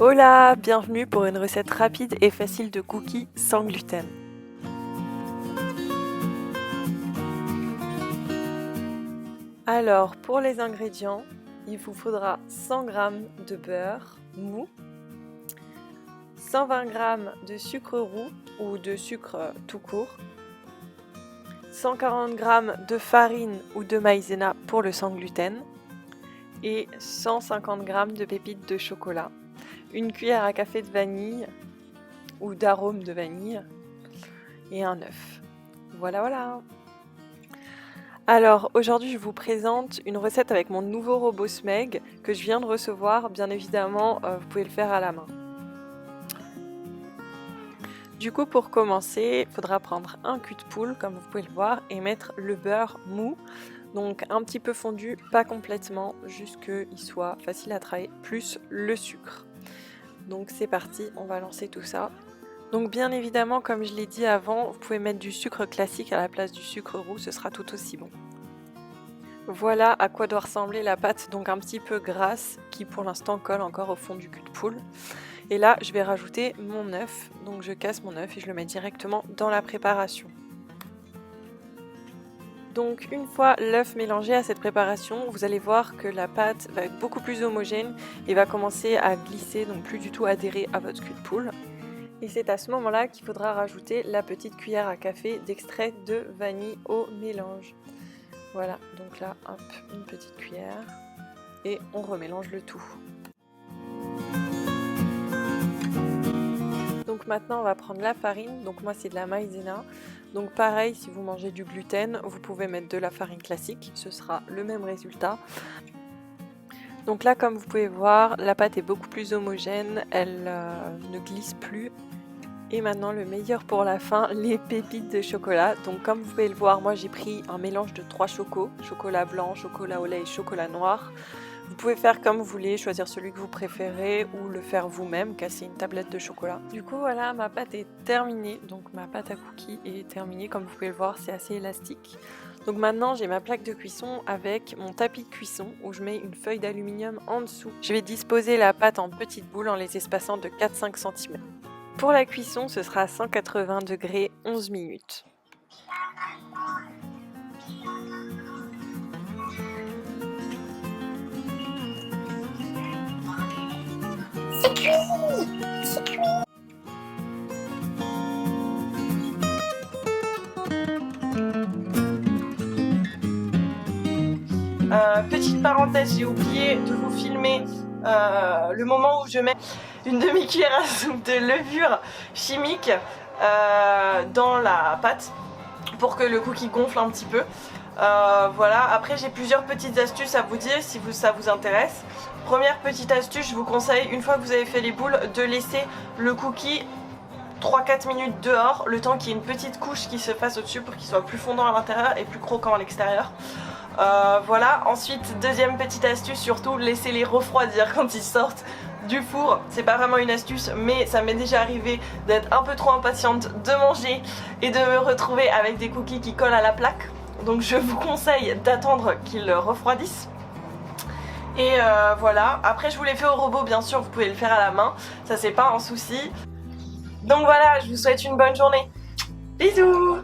Hola, bienvenue pour une recette rapide et facile de cookies sans gluten. Alors, pour les ingrédients, il vous faudra 100 g de beurre mou, 120 g de sucre roux ou de sucre tout court, 140 g de farine ou de maïzena pour le sans gluten et 150 g de pépites de chocolat, une cuillère à café de vanille ou d'arôme de vanille et un œuf. Voilà. Alors aujourd'hui je vous présente une recette avec mon nouveau robot Smeg que je viens de recevoir. Bien évidemment vous pouvez le faire à la main. Du coup pour commencer il faudra prendre un cul de poule comme vous pouvez le voir et mettre le beurre mou, donc un petit peu fondu, pas complètement, juste qu'il soit facile à travailler, plus le sucre. Donc c'est parti, on va lancer tout ça. Donc bien évidemment, comme je l'ai dit avant, vous pouvez mettre du sucre classique à la place du sucre roux, ce sera tout aussi bon. Voilà à quoi doit ressembler la pâte, donc un petit peu grasse, qui pour l'instant colle encore au fond du cul de poule. Et là, je vais rajouter mon œuf, donc je casse mon œuf et je le mets directement dans la préparation. Donc une fois l'œuf mélangé à cette préparation, vous allez voir que la pâte va être beaucoup plus homogène et va commencer à glisser, donc plus du tout adhérer à votre cul de poule. Et c'est à ce moment-là qu'il faudra rajouter la petite cuillère à café d'extrait de vanille au mélange. Voilà, donc là, hop, une petite cuillère et on remélange le tout. Donc maintenant on va prendre la farine, donc moi c'est de la maïzena. Donc pareil, si vous mangez du gluten, vous pouvez mettre de la farine classique, ce sera le même résultat. Donc là comme vous pouvez voir, la pâte est beaucoup plus homogène, elle ne glisse plus. Et maintenant le meilleur pour la fin, les pépites de chocolat. Donc comme vous pouvez le voir, moi j'ai pris un mélange de 3 chocos, chocolat blanc, chocolat au lait et chocolat noir. Vous pouvez faire comme vous voulez, choisir celui que vous préférez ou le faire vous-même, casser une tablette de chocolat. Du coup voilà, ma pâte est terminée, donc ma pâte à cookies est terminée, comme vous pouvez le voir c'est assez élastique. Donc maintenant j'ai ma plaque de cuisson avec mon tapis de cuisson où je mets une feuille d'aluminium en dessous. Je vais disposer la pâte en petites boules en les espaçant de 4-5 cm. Pour la cuisson, ce sera à 180 degrés 11 minutes. C'est cuit! C'est cuit! Petite parenthèse, j'ai oublié de vous filmer le moment où je mets une demi-cuillère à soupe de levure chimique dans la pâte pour que le cookie gonfle un petit peu. Voilà, après j'ai plusieurs petites astuces à vous dire si ça vous intéresse. Première petite astuce, je vous conseille, une fois que vous avez fait les boules, de laisser le cookie 3-4 minutes dehors, le temps qu'il y ait une petite couche qui se fasse au-dessus pour qu'il soit plus fondant à l'intérieur et plus croquant à l'extérieur. Voilà, ensuite deuxième petite astuce, surtout laissez-les refroidir quand ils sortent du four. C'est pas vraiment une astuce mais ça m'est déjà arrivé d'être un peu trop impatiente de manger et de me retrouver avec des cookies qui collent à la plaque. Donc je vous conseille d'attendre qu'ils refroidissent. Et voilà, après je vous l'ai fait au robot, bien sûr vous pouvez le faire à la main, ça c'est pas un souci. Donc voilà, je vous souhaite une bonne journée. Bisous!